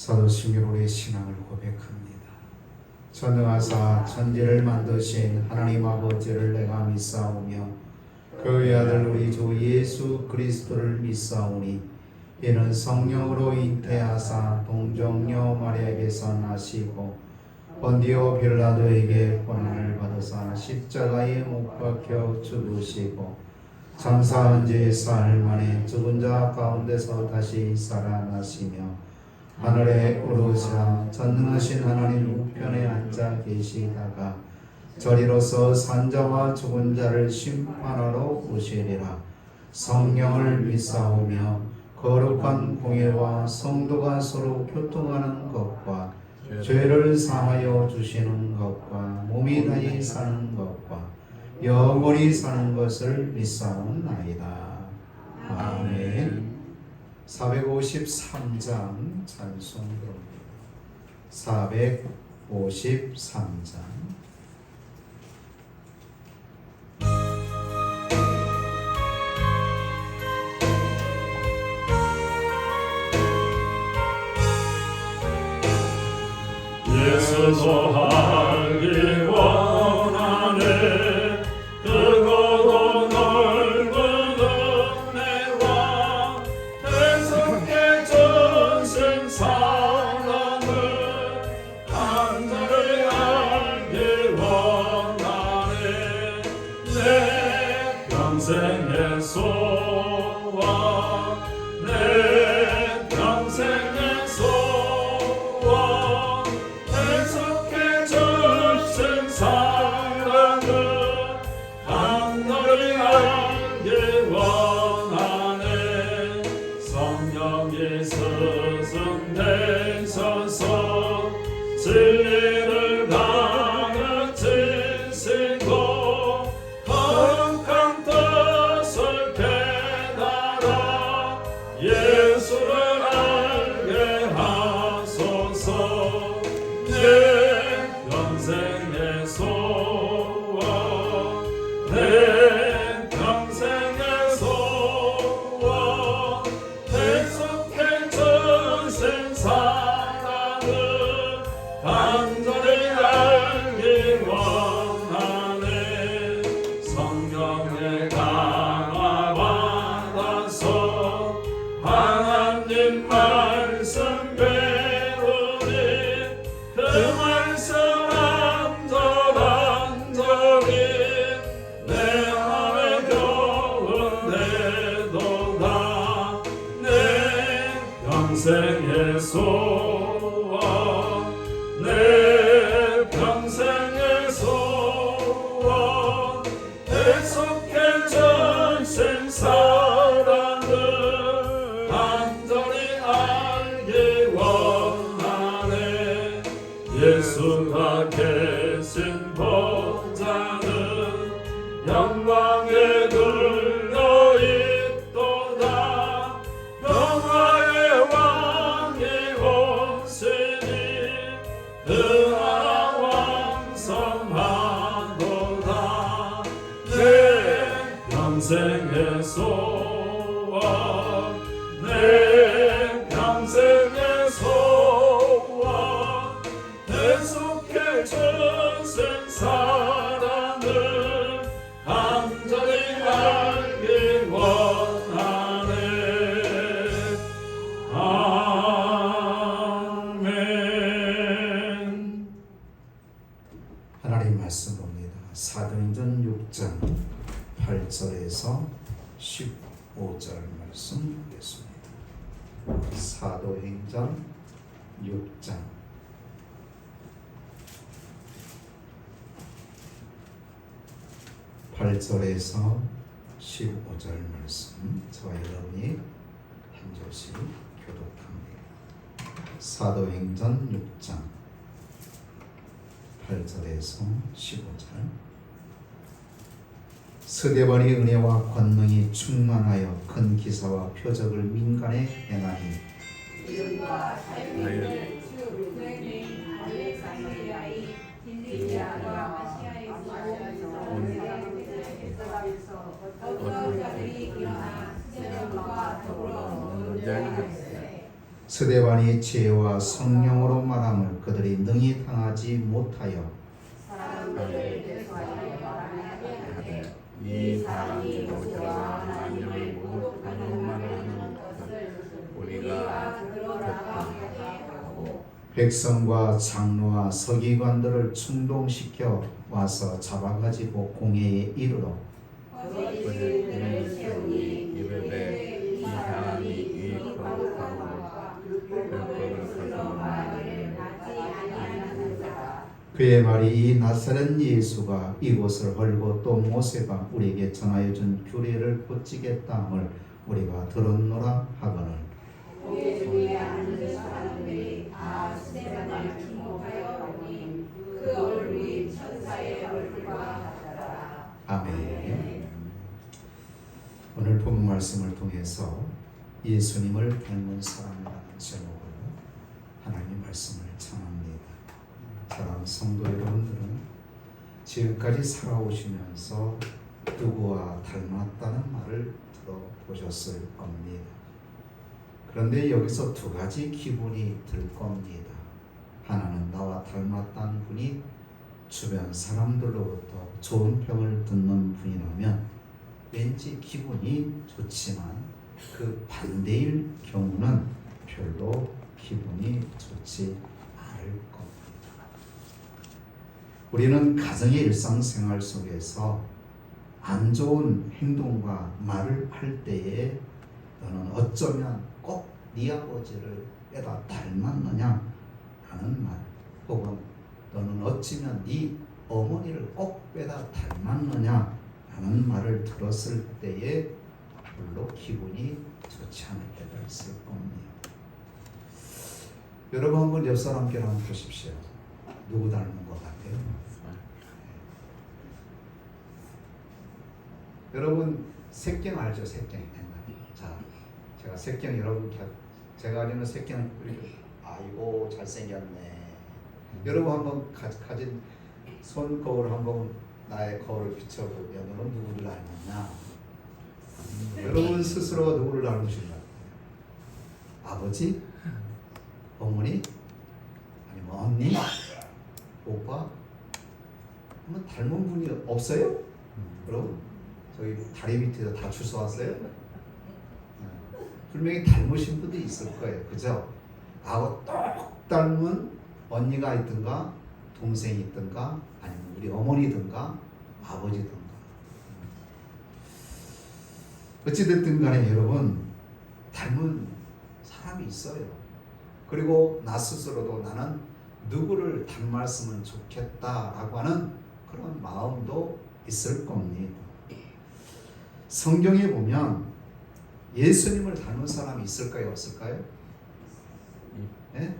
사도 신기록의 신앙을 고백합니다. 전능하사 천지를 만드신 하나님 아버지를 내가 믿사오며 그의 아들 우리 주 예수 그리스도를 믿사오니 이는 성령으로 잉태하사 동정녀 마리아에게서 나시고 본디오 빌라도에게 고난을 받으사 십자가에 못 박혀 죽으시고 장사한 지 사흘 만에 죽은 자 가운데서 다시 살아나시며 하늘에 오르사 전능하신 하나님 우편에 앉아 계시다가 저리로서 산자와 죽은 자를 심판하러 오시리라. 성령을 믿사오며 거룩한 공예와 성도가 서로 교통하는 것과 죄를 사하여 주시는 것과 몸이 다시 사는 것과 영원히 사는 것을 믿사옵나이다. 아멘. 453장 찬송 부릅니다. 453장. 예수도 알기 원하네. 크고도 넓은 은혜와 대속의 전생 사랑을 간절히 알기 원하네. 내 평생의 소원, 내 평생의 소원, 대속해 주신 사랑을 간절히 알기 원하네. 성령이 스승되셔서 진리를 가르치시고 거룩한 뜻을 깨달아 예수를 알게 하소서. 내 평생의 소원, 내 평생의 소원, 대속해 주신 사랑을 간절히 알기 원하네. 성령의 강화 받아서 하나님 말씀 배우니 그 말씀 안전히 내 맘에 겨운대도다. 내 평생의 소원, 내 평생의 소원, 대속해 주신 사랑을 간절히 알기 원하네. 예수가 계신 보좌는 영광에 둘러있도다. 평화의 왕이 오시니 그 나라 왕성하도다. 내 평생의 소원, 내 평생의 소원, 대속해 주신 사랑을 간절히 알기 원하네. 아멘. 하나님 말씀 봅니다. 사도행전 6장 8절에서 15절 말씀 보겠습니다. 사도행전 6장 8절에서 15절 말씀, 저와 여러분이 한 절씩 교독합니다. 사도행전 6장 8절에서 15절. 스데반이 은혜와 권능이 충만하여 큰 기사와 표적을 민간에 행하니 이름과 자유를 주 은행인 알렉산드리아의 딜리디아와 아시아에서 온 사람들에게서 어떤 자들이 일어나 스데반과 더불어 논쟁하였으되 스데반이 지혜와 성령으로 말함을 그들이 능히 당하지 못하여 사람들을 대수하여 말하되 이 사람이 모세와 하나님을 모독하는 말을 하는 것을 우리가 들어나가게 하고 백성과 장로와 서기관들을 충동시켜 와서 잡아가지고 공회에 이르러 거짓들을 세우니 이르되 이 사람이 이 거룩하고 율법을 가져 말을 하지 아니하는 자다. 그의 말이 이 나사렛 예수가 이곳을 헐고 또 모세가 우리에게 전하여 준 규례를 고치겠다 함을 우리가 들었노라 하거늘 고개 주위에 앉은 사람들이 다 스데반을 주목하여 보니 그 얼굴이 천사의 얼굴과 같더라. 아멘. 오늘 본 말씀을 통해서 예수님을 닮은 사람이라는 제목으로 하나님의 말씀을 전합니다. 사랑하는 성도 여러분들은 지금까지 살아오시면서 누구와 닮았다는 말을 들어보셨을 겁니다. 그런데 여기서 두 가지 기분이 들 겁니다. 하나는 나와 닮았다는 분이 주변 사람들로부터 좋은 평을 듣는 분이라면 왠지 기분이 좋지만 그 반대일 경우는 별로 기분이 좋지 않을 겁니다. 우리는 가정의 일상생활 속에서 안 좋은 행동과 말을 할 때에 너는 어쩌면 꼭 네 아버지를 빼다 닮았느냐 하는 말, 혹은 너는 어찌면 네 어머니를 꼭 빼다 닮았느냐 하는 말을 들었을 때에 별로 기분이 좋지 않을 때가 있을 겁니다. 여러분 한번 옆 사람께 한번 보십시오. 누구 닮은 것 같아요? 여러분 색경 알죠? 색경. 자, 제가 색경 여러분 제가 아는 색경 아이고 잘생겼네. 여러분 한번 가진 손 거울 한번 나의 거울을 비춰보면 너는 누구를 닮았냐? 여러분 스스로 누구를 닮으신가요? 아버지? 어머니? 아니면 언니? 오빠? 한번 닮은 분이 없어요? 여러분 저희 다리 밑에서 다 주워 왔어요? 분명히 닮으신 분도 있을 거예요. 그죠? 나하고 똑 닮은 언니가 있든가 동생이 있든가 아니면 우리 어머니든가 아버지든가 어찌됐든 간에 여러분 닮은 사람이 있어요. 그리고 나 스스로도 나는 누구를 닮았으면 좋겠다라고 하는 그런 마음도 있을 겁니다. 성경에 보면 예수님을 닮은 사람이 있을까요? 없을까요? 네?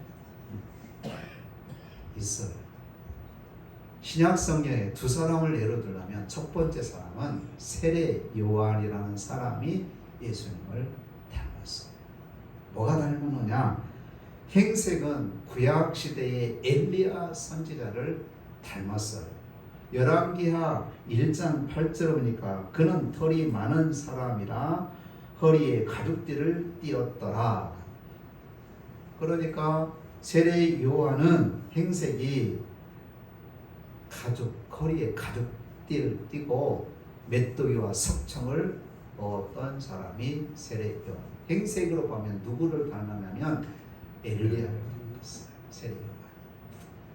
있어요. 신약 성경에 두 사람을 예로 들자면 첫 번째 사람은 세례 요한이라는 사람이 예수님을 닮았어요. 뭐가 닮았느냐? 행색은 구약 시대의 엘리야 선지자를 닮았어요. 열왕기하 1장 8절을 보니까 그는 털이 많은 사람이라 허리에 가죽띠를 띠었더라. 그러니까 세례 요한은 행색이 허리에 가죽띠를 띠고 메뚜기와 석청을 얻었던 사람이 세례 요한. 행색으로 보면 누구를 닮았냐면 엘리야를 닮았어요. 세례 요한.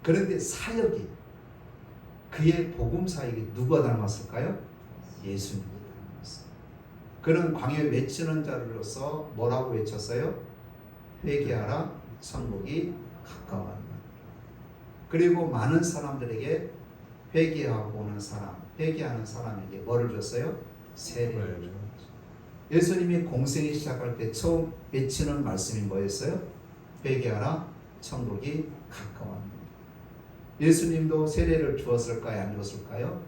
그런데 사역이 그의 복음 사역이 누가 닮았을까요? 예수님을 닮았어요. 그는 광야에 외치는 자로서 뭐라고 외쳤어요? 회개하라, 천국이 가까웠다. 그리고 많은 사람들에게 회개하는 사람에게 뭐를 줬어요? 세례를 줬어요. 예수님이 공생이 시작할 때 처음 외치는 말씀이 뭐였어요? 회개하라, 천국이 가까웠다. 예수님도 세례를 주었을까요? 안 주었을까요?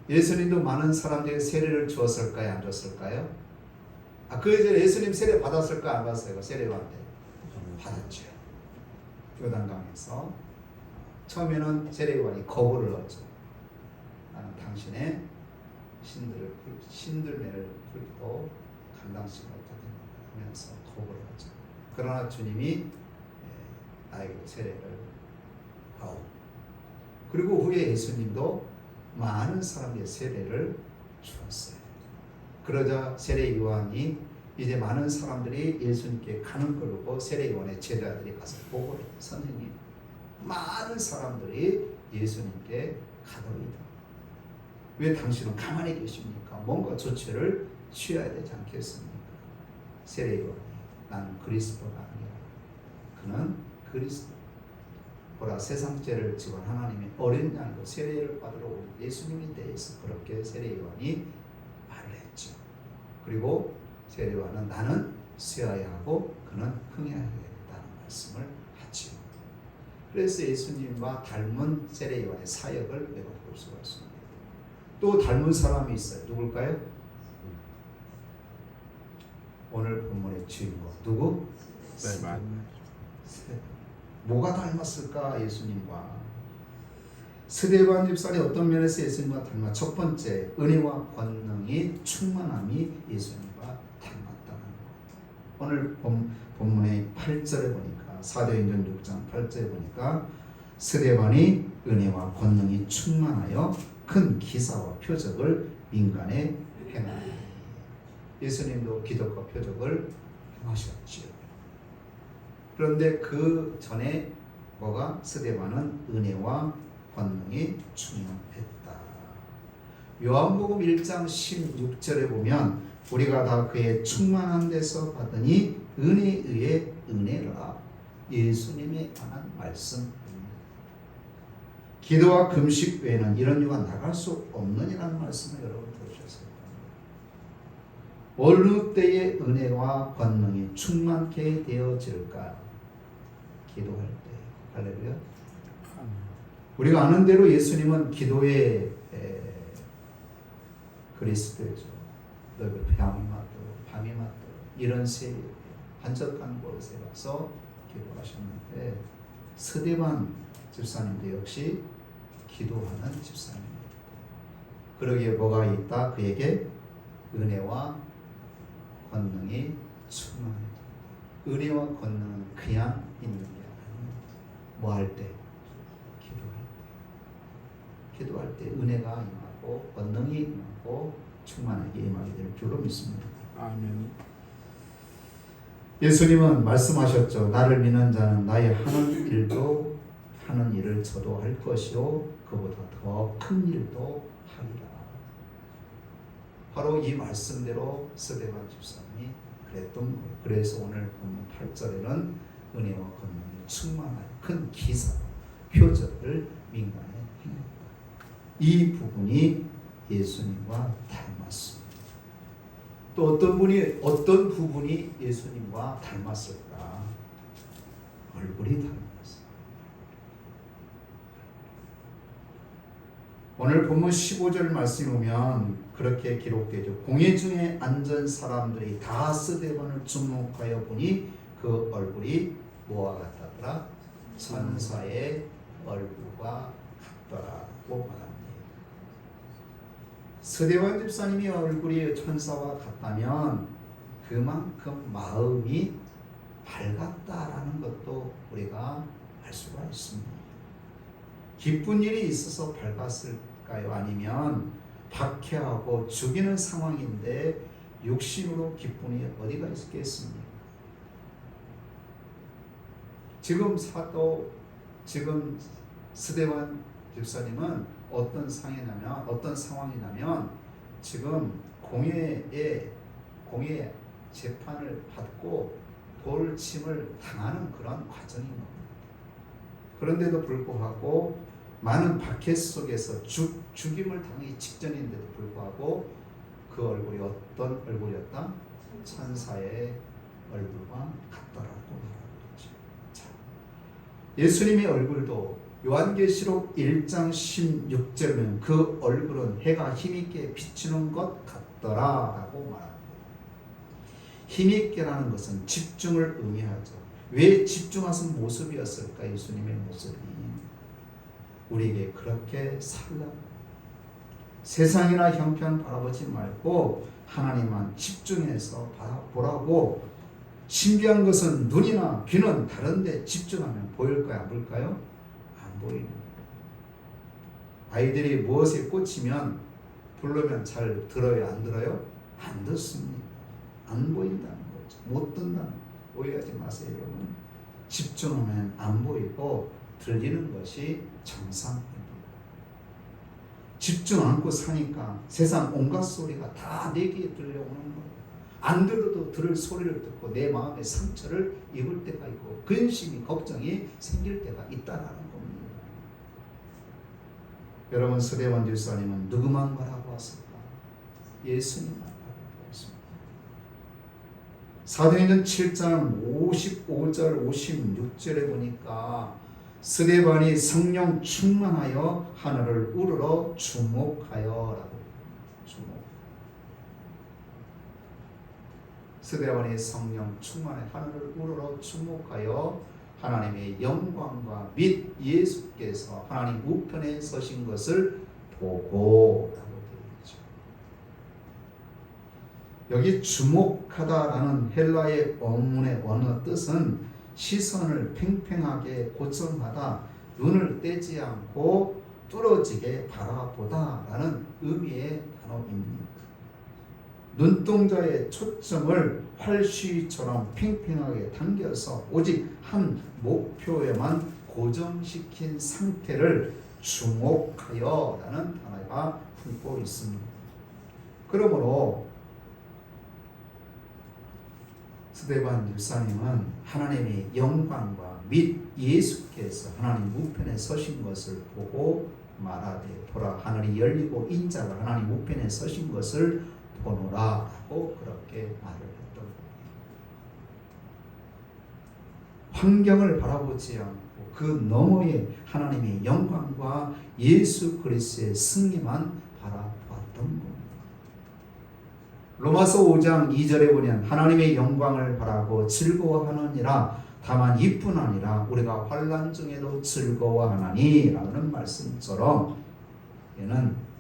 예수님도 많은 사람들에게 세례를 주었을까요? 안 주었을까요? 그 이제 예수님 세례 받았을까? 안 받았어요? 세례한테 받았죠. 요단강에서 처음에는 세례요한이 거부를 했죠. 나는 당신의 신들매를 풀고 감당치 못하게 하면서 거부를 하죠. 그러나 주님이 나에게 세례를 하오. 그리고 후에 예수님도 많은 사람에게 세례를 주었어요. 그러자 세례 요한이 이제 많은 사람들이 예수님께 가는 걸 보고 세례 요한의 제자들이 가서 보고를 해요. 선생님, 많은 사람들이 예수님께 가더이다. 왜 당신은 가만히 계십니까? 뭔가 조치를 취해야 되지 않겠습니까? 세례 요한이 나는 그리스도가 아니라 그는 그리스도. 보라, 세상 죄를 지고 하나님의 어린 양으로 세례를 받으러 온 예수님에 대해서 그렇게 세례 요한이 말을 했죠. 그리고 세례 요한은 나는 쉬어야 하고 그는 흥해야 되겠다는 말씀을 하지요. 그래서 예수님과 닮은 세례 요한의 사역을 우리가 볼 수가 있습니다. 또 닮은 사람이 있어요. 누굴까요? 오늘 본문의 주인공 누구? 스데반. 뭐가 닮았을까? 예수님과 스데반 집사님 어떤 면에서 예수님과 닮아? 첫 번째, 은혜와 권능이 충만함이 예수님과 닮았다는 것. 오늘 본문의 8절에 보니까 사도행전 6장 8절에 보니까 스데반이 은혜와 권능이 충만하여 큰 기사와 표적을 민간에 행하니. 예수님도 기적과 표적을 행하셨지요. 그런데 그 전에 뭐가? 스데반은 은혜와 권능이 충만했다. 요한복음 1장 16절에 보면 우리가 다 그의 충만한 데서 받으니 은혜에 의해 은혜라, 예수님에 관한 말씀입니다. 기도와 금식 외에는 이런 유가 나갈 수 없느니라는 말씀을 여러분 들으셨을 겁니다. 어느 때에 은혜와 권능이 충만케 되어질까? 기도할 때. 할렐루야. 우리가 아는 대로 예수님은 기도의 그리스도죠. 너희들 밤이 맞도록 밤이 맞도록 이런 새벽에 한적한 곳에 가서 기도하셨는데 스데반 집사님도 역시 기도하는 집사님입니다. 그러기에 뭐가 있다? 그에게 은혜와 권능이 충만해. 은혜와 권능은 그냥 있는 게 아니에요. 뭐 할 때? 기도할 때 은혜가 임하고 권능이 임하고 충만하게 임하게 될 줄로 믿습니다. 아멘. 예수님은 말씀하셨죠. 나를 믿는 자는 나의 하는 일을 저도 할 것이요 그보다 더 큰 일도 하리라. 바로 이 말씀대로 스데반 집사님이 그랬던 거예요. 그래서 오늘 본문 8절에는 은혜와 권능이 충만한 큰 기사, 표적을 민간에 행했다. 이 부분이 예수님과 닮았습니다. 또 어떤 부분이 예수님과 닮았을까? 얼굴이 닮았어요. 오늘 본문 15절 말씀에 보면 그렇게 기록되죠. 공회 중에 앉은 사람들이 다 스데반을 주목하여 보니 그 얼굴이 뭐와 같았더라? 천사의 얼굴과 같더라고 말합니다. 스데반 집사님의 얼굴이 천사와 같다면 그만큼 마음이 밝았다라는 것도 우리가 알 수가 있습니다. 기쁜 일이 있어서 밝았을까요? 아니면 박해하고 죽이는 상황인데 육신으로 기쁨이 어디가 있겠습니까? 지금 스데반 집사님은 어떤 상황이냐면 지금 공회 재판을 받고 돌침을 당하는 그런 과정인 겁니다. 그런데도 불구하고 많은 박해 속에서 죽임을 당하기 직전인데도 불구하고 그 얼굴이 어떤 얼굴이었다? 천사의 얼굴과 같더라고 말하는 거죠. 자, 예수님의 얼굴도 요한계시록 1장 16절에는 그 얼굴은 해가 힘있게 비추는 것 같더라라고 말합니다. 힘있게라는 것은 집중을 의미하죠. 왜 집중하신 모습이었을까? 예수님의 모습이 우리에게 그렇게 세상이나 형편 바라보지 말고 하나님만 집중해서 바라보라고. 신기한 것은 눈이나 귀는 다른데 집중하면 보일까요? 안 보일까요? 안 보입니다. 아이들이 무엇에 꽂히면 부르면 잘 들어요? 안 들어요? 안 듣습니다. 안 보인다는 거죠. 못 듣는다는 거죠. 오해하지 마세요, 여러분. 집중하면 안 보이고 들리는 것이 정상입니다. 집중 않고 사니까 세상 온갖 소리가 다 내 귀에 들려오는 거예요. 안 들어도 들을 소리를 듣고 내 마음에 상처를 입을 때가 있고 근심이 걱정이 생길 때가 있다라는 겁니다. 여러분, 서대원 집사님은 누구만 바라고 왔을까? 예수님만 바라고 왔습니다. 사도행전 7장 55절 56절에 보니까 스데반이 성령 충만하여 하늘을 우러러 주목하여라고. 스데반이 성령 충만하여 하늘을 우러러 주목하여 하나님의 영광과 및 예수께서 하나님 우편에 서신 것을 보고 라고 되어 있죠. 여기 주목하다라는 헬라의 원문의 원어 뜻은 시선을 팽팽하게 고정하다, 눈을 떼지 않고 뚫어지게 바라보다라는 의미의 단어입니다. 눈동자의 초점을 활시처럼 팽팽하게 당겨서 오직 한 목표에만 고정시킨 상태를 주목하여라는 단어가 품고 있습니다. 그러므로 스데반 집사님은 하나님의 영광과 및 예수께서 하나님 우편에 서신 것을 보고 말하되, 보라, 하늘이 열리고 인자가 하나님 우편에 서신 것을 보노라라고 그렇게 말을 했던 거예요. 환경을 바라보지 않고 그 너머에 하나님의 영광과 예수 그리스도의 승리만 바라봤던 겁니다. 로마서 5장 2절에 보면 하나님의 영광을 바라고 즐거워하느니라, 다만 이뿐 아니라 우리가 환난 중에도 즐거워하나니 라는 말씀처럼 얘는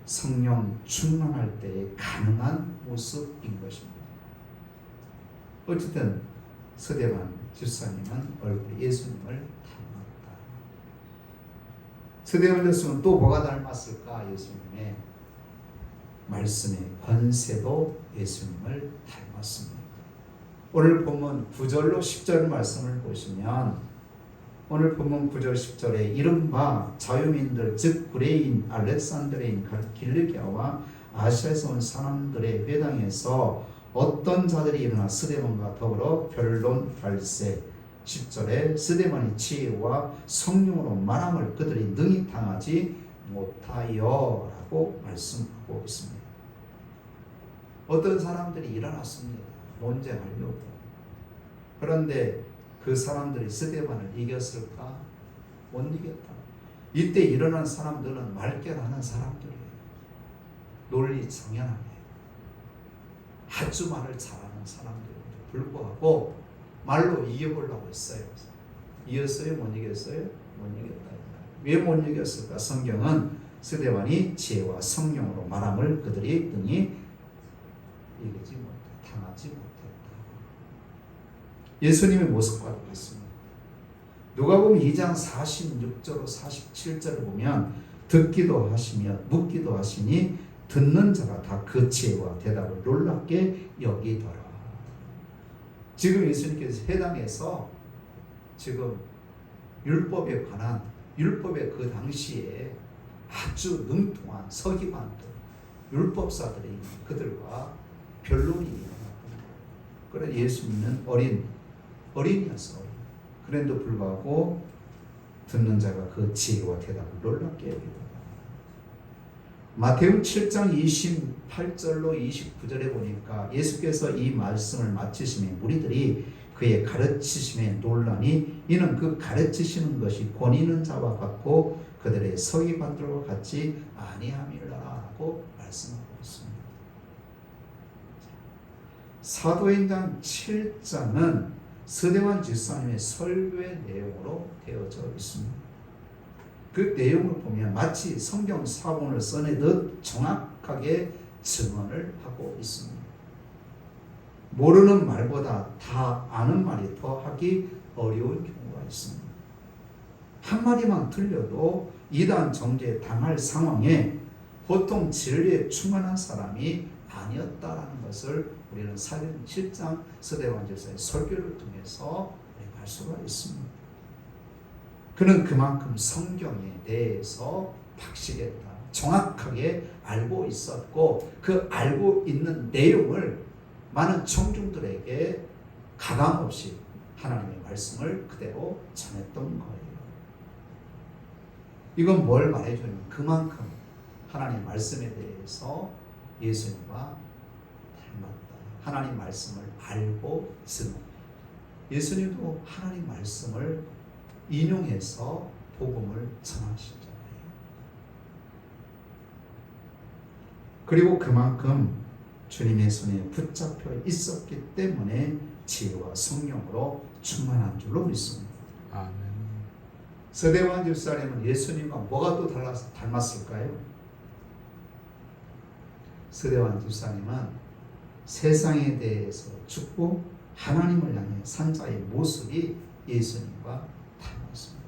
성령 충만할 때에 가능한 모습인 것입니다. 어쨌든 서대반 집사님은 얼굴 예수님을 닮았다. 서대반 집사님은 또 뭐가 닮았을까? 예수님의 말씀의 권세도 예수님을 닮았습니다. 오늘 본문 9절로 10절 말씀을 보시면, 오늘 본문 9절 10절에 이른바 자유민들 즉 구레인, 알렉산드레인, 길르기아와 아시아에서 온 사람들의 회당에서 어떤 자들이 일어나 스데반과 더불어 변론할세. 10절에 스데반이 지혜와 성령으로 말함을 그들이 능히 당하지 못하여 라고 말씀하고 있습니다. 어떤 사람들이 일어났습니다. 논쟁하려고. 그런데 그 사람들이 스데반을 이겼을까? 못 이겼다. 이때 일어난 사람들은 말결하는 사람들이에요. 논리정연하게 아주 말을 잘하는 사람들에도 불구하고 말로 이겨보려고 했어요. 이겼어요? 못 이겼어요? 못 이겼다. 왜 못 이겼을까? 성경은 스데반이 지혜와 성령으로 말함을 그들이 능히 이기지 못했다. 당하지 못했다. 예수님의 모습과 같습니다. 누가복음 2장 46절로 47절을 보면 듣기도 하시며 묻기도 하시니 듣는 자가 다 그 지혜와 대답을 놀랍게 여기더라. 지금 예수님께서 회당에서 지금 율법에 관한, 율법의 그 당시에 아주 능통한 서기관들, 율법사들이 그들과 변론이 일어났던 거예요. 그래서 예수님은 어린이였어. 그런데도 불구하고 듣는 자가 그 지혜와 대답을 놀랍게 여기더라. 마태복음 7장 28절로 29절에 보니까 예수께서 이 말씀을 마치시며 무리들이 그의 가르치심에 놀라니 이는 그 가르치시는 것이 권 있는 자와 같고 그들의 서기관들과 같지 아니함이라고 말씀하고 있습니다. 사도행전 7장은 서대반 집사님의 설교의 내용으로 되어져 있습니다. 그 내용을 보면 마치 성경 사본을 써내듯 정확하게 증언을 하고 있습니다. 모르는 말보다 다 아는 말이 더 하기 어려운 경우가 있습니다. 한마디만 들려도 이단 정죄에 당할 상황에 보통 진리에 충만한 사람이 아니었다라는 것을 우리는 사도행전 7장 서대관 집사의 설교를 통해서 알 수가 있습니다. 그는 그만큼 성경에 대해서 박식했다. 정확하게 알고 있었고 그 알고 있는 내용을 많은 청중들에게 가감없이 하나님의 말씀을 그대로 전했던 거예요. 이건 뭘 말해주냐면 그만큼 하나님 말씀에 대해서 예수님과 닮았다. 하나님 말씀을 알고 있으면 예수님도 하나님 말씀을 인용해서 복음을 전하시잖아요. 그리고 그만큼 주님의 손에 붙잡혀 있었기 때문에 지혜와 성령으로 충만한 줄로 믿습니다. 아멘. 서대관 집사님은 예수님과 뭐가 또 닮았을까요? 서대관 집사님은 세상에 대해서 죽고 하나님을 향해 산 자의 모습이 예수님과 닮았습니다.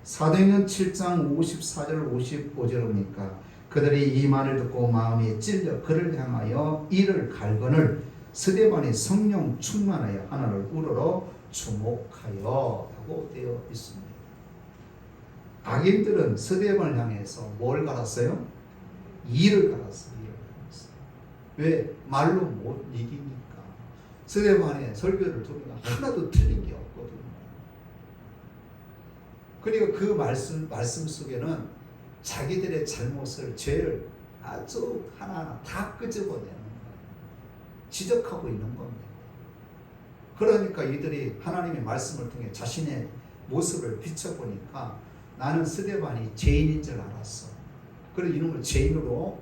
사도행전 7장 54절 55절 보니까 그들이 이 말을 듣고 마음이 찔려 그를 향하여 이를 갈거늘 스데반이 성령 충만하여 하나를 우러러 주목하여 하고 되어 있습니다. 악인들은 스데반을 향해서 뭘 갈았어요? 이를 갈았어요. 왜? 말로 못 이기니까. 스데반의 설교를 들으면 하나도 틀린 게 없거든요. 그러니까 그 말씀 속에는 자기들의 잘못을, 죄를 아주 하나하나 다 끄집어내는 거예요. 지적하고 있는 겁니다. 그러니까 이들이 하나님의 말씀을 통해 자신의 모습을 비춰보니까 나는 스데반이 죄인인 줄 알았어. 그래서 이놈을 죄인으로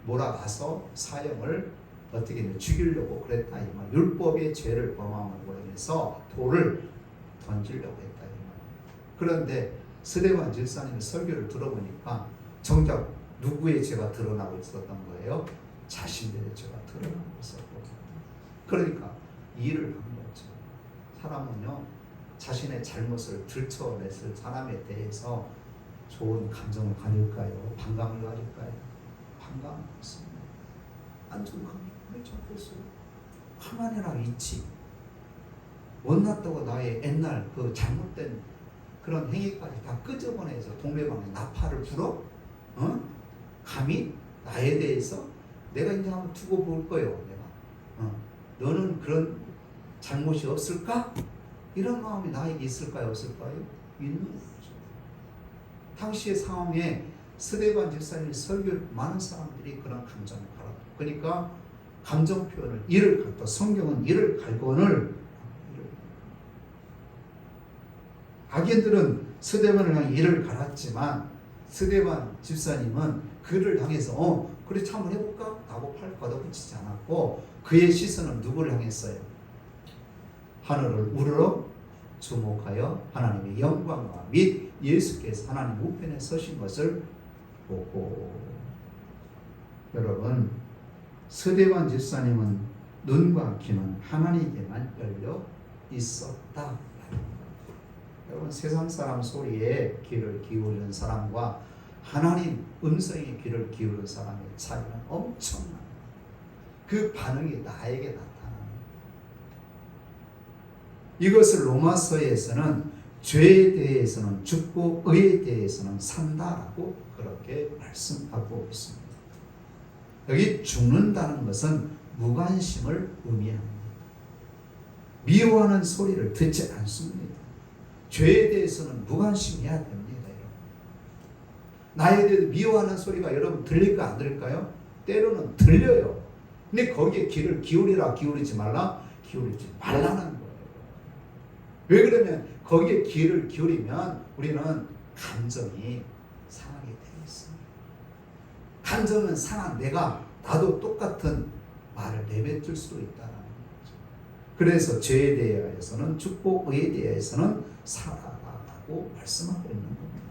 몰아가서 사형을 어떻게 했냐, 죽이려고 그랬다 이 말. 율법의 죄를 범함으로 인해서 돌을 던지려고 했다 이 말. 그런데 스데반 집사님의 설교를 들어보니까 정작 누구의 죄가 드러나고 있었던 거예요? 자신들의 죄가 드러나고 있었거든요. 그러니까 이를 한 거죠. 사람은요, 자신의 잘못을 들춰냈을 사람에 대해서 좋은 감정을 가질까요? 반감을 가질까요? 반감은 없습니다. 안 좋은 감정 왜 찾겠어요? 가만히라 있지. 못났다고 나의 옛날 그 잘못된 그런 행위까지 다 끄집어내서 동네방에 나팔을 불어? 감히 나에 대해서 내가 이제 한번 두고 볼 거예요. 내가 너는 그런 잘못이 없을까? 이런 마음이 나에게 있을까요? 없을까요? 있는 거죠. 당시의 상황에 스데반 집사님의 설교 많은 사람들이 그런 감정을 갈았다. 그러니까 감정 표현을 이를 갈다. 성경은 이를 갈거늘 악인들은 스데반을 향해 이를 갈았지만 스데반 집사님은 그를 향해서 그래 한번 해볼까? 라고 팔 걷어붙이지 않았고 그의 시선은 누구를 향했어요? 하늘을 우러러 주목하여 하나님의 영광과 및 예수께서 하나님 우편에 서신 것을 보고. 여러분, 스데반 집사님은 눈과 귀는 하나님께만 열려 있었다. 여러분, 세상 사람 소리에 귀를 기울이는 사람과 하나님 음성에 귀를 기울이는 사람의 차이는 엄청납니다. 그 반응이 나에게 나타납니다. 이것을 로마서에서는 죄에 대해서는 죽고 의에 대해서는 산다라고 그렇게 말씀하고 있습니다. 여기 죽는다는 것은 무관심을 의미합니다. 미워하는 소리를 듣지 않습니다. 죄에 대해서는 무관심해야 됩니다. 여러분. 나에 대해 미워하는 소리가 여러분 들릴까 안 들릴까요? 때로는 들려요. 근데 거기에 귀를 기울이라 기울이지 말라 기울이지 말라는 거예요. 왜 그러면 거기에 귀를 기울이면 우리는 감정이 상하게 되어 있습니다. 감정은 상한 나도 똑같은 말을 내뱉을 수도 있다는 거죠. 그래서 죄에 대해서는 죽고 의에 대해서는 살아라고 말씀하고 있는 겁니다.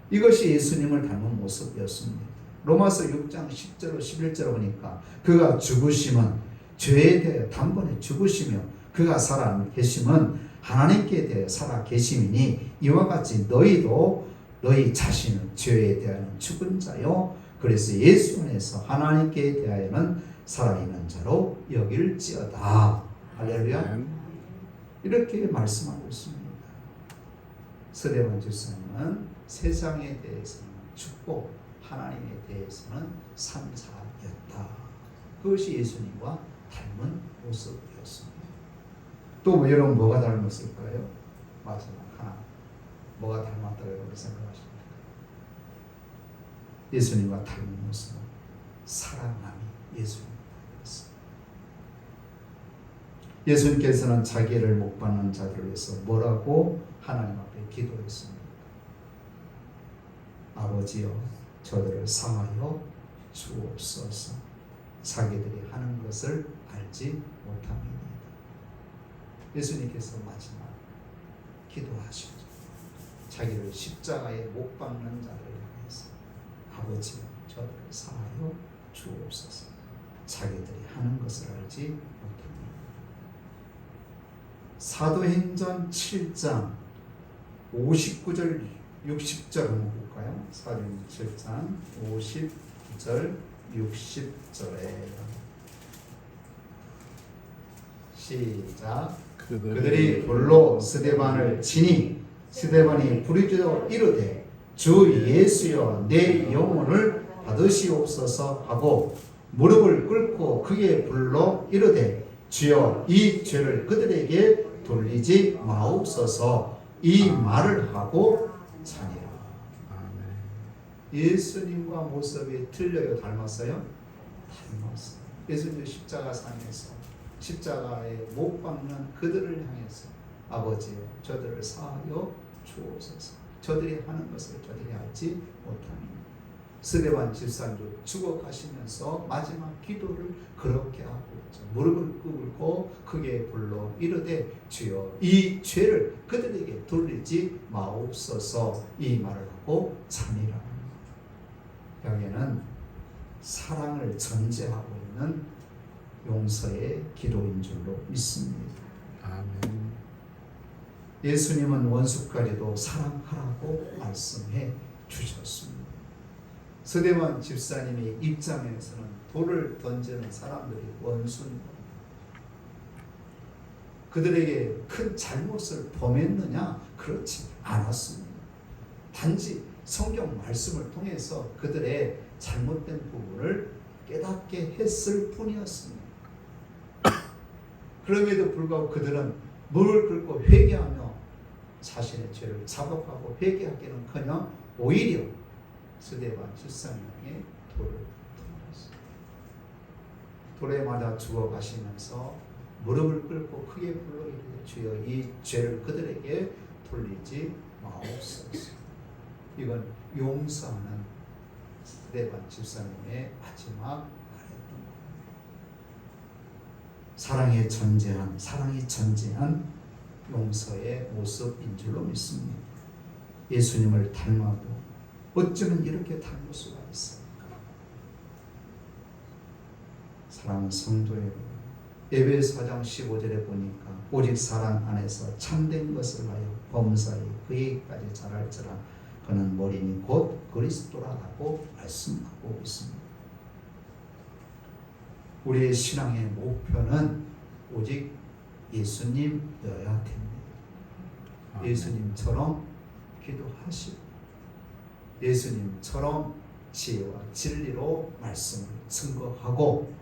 이것이 예수님을 닮은 모습이었습니다. 로마서 6장 10절 11절 보니까 그가 죽으심은 죄에 대해 단번에 죽으시며 그가 살아 계심은 하나님께 대해 살아 계심이니 이와 같이 너희도 너희 자신은 죄에 대하여는 죽은 자요 그래서 예수 안에서 하나님께 대하여는 살아있는 자로 여길지어다. 할렐루야. 이렇게 말씀하고 있습니다. 서대원 집사님은 세상에 대해서는 죽고 하나님에 대해서는 산자였다. 그것이 예수님과 닮은 모습이었습니다. 또 여러분 뭐가 닮았을까요? 마지막 하나. 뭐가 닮았다고 여러분 생각하십니까? 예수님과 닮은 모습은 사랑함이 예수님 닮았습니다. 예수님께서는 자기를 못 받는 자들을 위해서 뭐라고 하나님 앞에 기도했습니까? 아버지여 저들을 사하여 주옵소서. 자기들이 하는 것을 알지 못함이니이다. 예수님께서 마지막 기도하시죠. 자기를 십자가에 못 박는 자들을 향해서 아버지여 저들을 사하여 주옵소서. 자기들이 하는 것을 알지 못합니다. 사도행전 7장 59절 60절 한번 볼까요? 사도행전 7장 59절 60절에 시작. 그들이 돌로 스데반을 치니 스데반이 부르짖어 이르되 주 예수여 내 영혼을 받으시옵소서 하고 무릎을 꿇고 크게 불러 이르되 주여 이 죄를 그들에게 돌리지 마옵소서. 이 말을 하고 자니라. 예수님과 모습이 틀려요? 닮았어요? 닮았어요. 예수님 십자가 상에서 십자가에 못 박는 그들을 향해서 아버지여 저들을 사하여 주옵소서. 저들이 하는 것을 저들이 알지 못합니다. 스데반 집사님도 죽어가시면서 마지막 기도를 그렇게 하고 있죠. 무릎을 꿇고 크게 불러 이르되 주여 이 죄를 그들에게 돌리지 마옵소서. 이 말을 하고 자니라. 여기는 사랑을 전제하고 있는 용서의 기도인 줄로 믿습니다. 아멘. 예수님은 원수까지도 사랑하라고 말씀해 주셨습니다. 스데반 집사님의 입장에서는 돌을 던지는 사람들이 원수입니다. 그들에게 큰 잘못을 범했느냐? 그렇지 않았습니다. 단지 성경 말씀을 통해서 그들의 잘못된 부분을 깨닫게 했을 뿐이었습니다. 그럼에도 불구하고 그들은 무릎을 꿇고 회개하며 자신의 죄를 자복하고 회개하기는커녕 오히려 스데반 집사님에게 돌을 던졌습니다. 돌에 맞아 죽어가시면서 무릎을 꿇고 크게 불러 이르되 주여 이 죄를 그들에게 돌리지 마옵소서. 이건 용서하는 스데반 집사님의 마지막 말이었던 겁니다. 사랑이 전제한 용서의 모습인 줄로 믿습니다. 예수님을 닮아도 어쩌면 이렇게 닮을 수가 있습니까? 사랑하는 성도 여러분, 에베소 4장 15절에 보니까 오직 사랑 안에서 참된 것을 하여 범사에 그에게까지 자랄지라 그는 머리니 곧 그리스도라고 말씀하고 있습니다. 우리의 신앙의 목표는 오직 예수님이어야 됩니다. 예수님처럼 기도하시고 예수님처럼 지혜와 진리로 말씀을 증거하고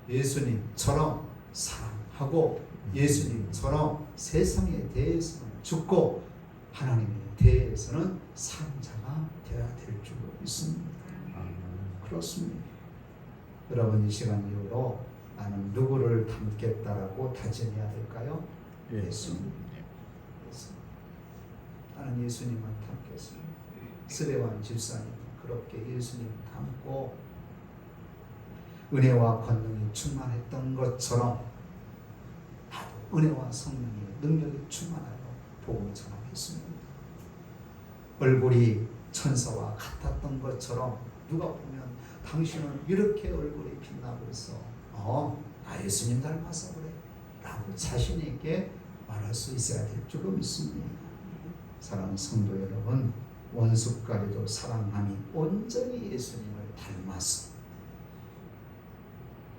예수님처럼 사랑하고 예수님처럼 세상에 대해서는 죽고 하나님에 대해서는 산자가 되어야 될 줄로 믿습니다. 그렇습니다. 여러분 이 시간 이후로 나는 누구를 닮겠다라고 다짐해야 될까요? 예수님. 나는 예수님만 닮겠습니다. 스데반 집사님 그렇게 예수님 닮고 은혜와 권능이 충만했던 것처럼 나도 은혜와 성령의 능력이 충만하여 복음을 전하겠습니다. 얼굴이 천사와 같았던 것처럼 누가 보면 당신은 이렇게 얼굴이 빛나고 있어. 나 예수님 닮아서 그래 라고 자신에게 말할 수 있어야 될 줄로 믿습니다. 사랑하는 성도 여러분, 원수까지도 사랑함이 온전히 예수님을 닮아서,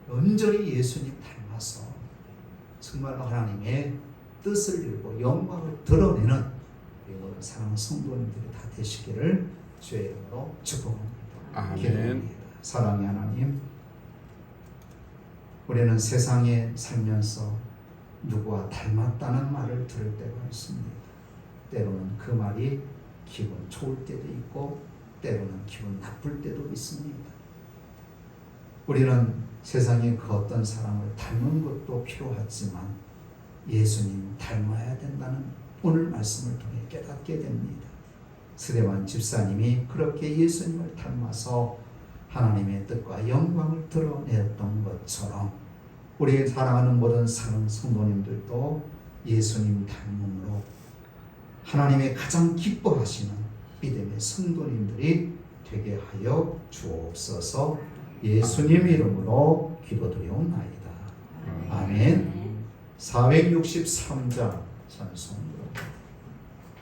온전히 예수님 닮아서 정말로 하나님의 뜻을 이루고 영광을 드러내는 우리 모든 사랑하는 성도님들이 다 되시기를 주의 이름으로 축복합니다. 아멘. 기도합니다. 사랑의 하나님, 우리는 세상에 살면서 누구와 닮았다는 말을 들을 때가 있습니다. 때로는 그 말이 기분 좋을 때도 있고 때로는 기분 나쁠 때도 있습니다. 우리는 세상의 그 어떤 사람을 닮은 것도 필요하지만 예수님 닮아야 된다는 오늘 말씀을 통해 깨닫게 됩니다. 스데반 집사님이 그렇게 예수님을 닮아서 하나님의 뜻과 영광을 드러내었던 것처럼 우리 사랑하는 모든 사랑 성도님들도 예수님 닮음으로 하나님의 가장 기뻐하시는 믿음의 성도님들이 되게 하여 주옵소서. 예수님 이름으로 기도드리옵나이다. 아멘. 463장 찬송으로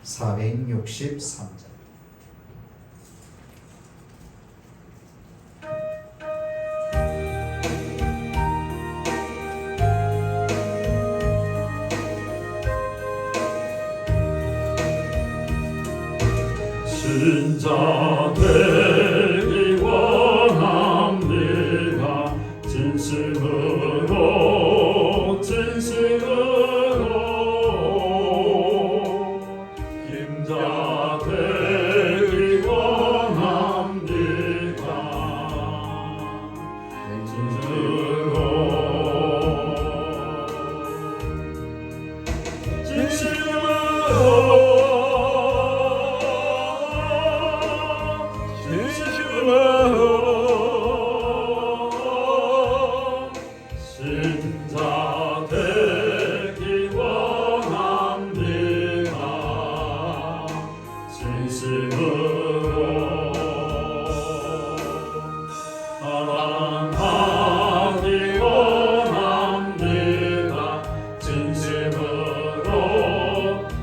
463장. 진짜 되기 원합니다. 진심으로 김자 되기 원합니다. 진심으로 신자 되기 원합니다. 진심으로 사랑하기 원합니다. 진심으로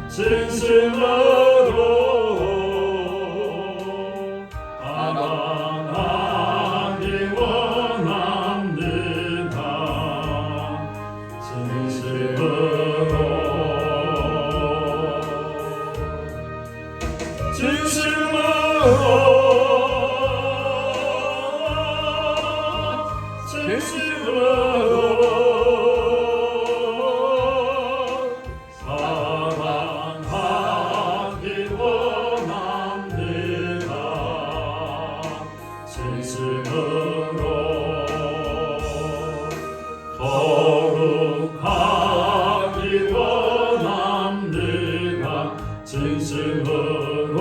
사랑하기 원합니다. 사랑하기 원합니다. 진심으로 거룩하기 원합니다. 진심으로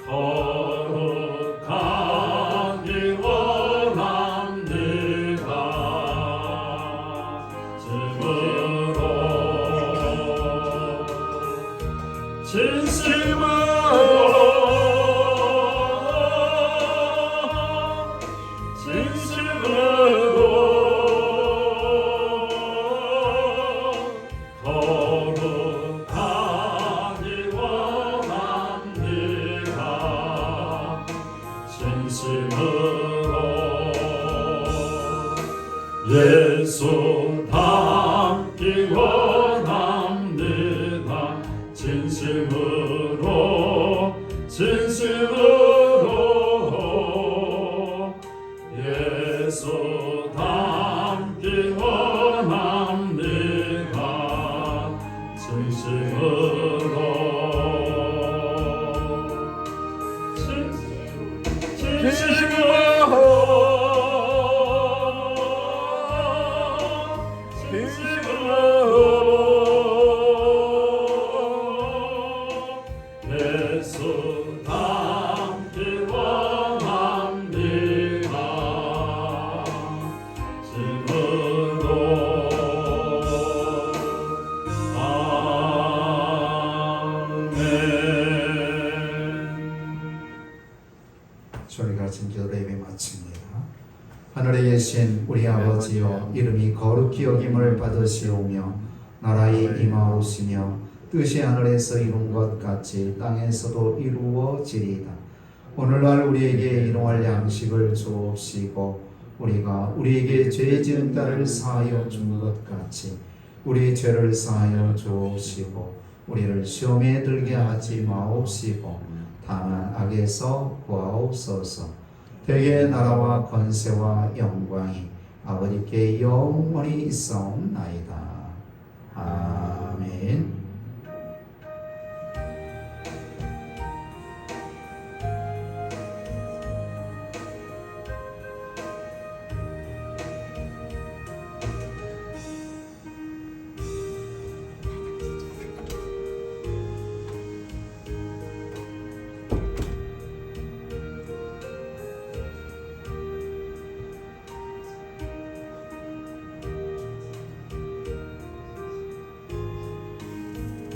거룩하기 원합니다. 예수 닮기 원합니다. 진심으로 예수 닮기 원합니다. 진심으로 예수 닮기 원합니다. 진심으로 같은 기도를 예배 마칩니다. 하늘에 계신 우리 아버지여, 이름이 거룩히 여김을 받으시오며 나라의 임하오시며 뜻이 하늘에서 이룬 것 같이 땅에서도 이루어지리이다. 오늘날 우리에게 일용할 양식을 주옵시고 우리가 우리에게 죄 지은 자를 사하여 준 것 같이 우리 죄를 사하여 주옵시고 우리를 시험에 들게 하지 마옵시고 다만 악에서 구하옵소서. 대개 나라와 권세와 영광이 아버지께 영원히 있사옵나이다. 아멘.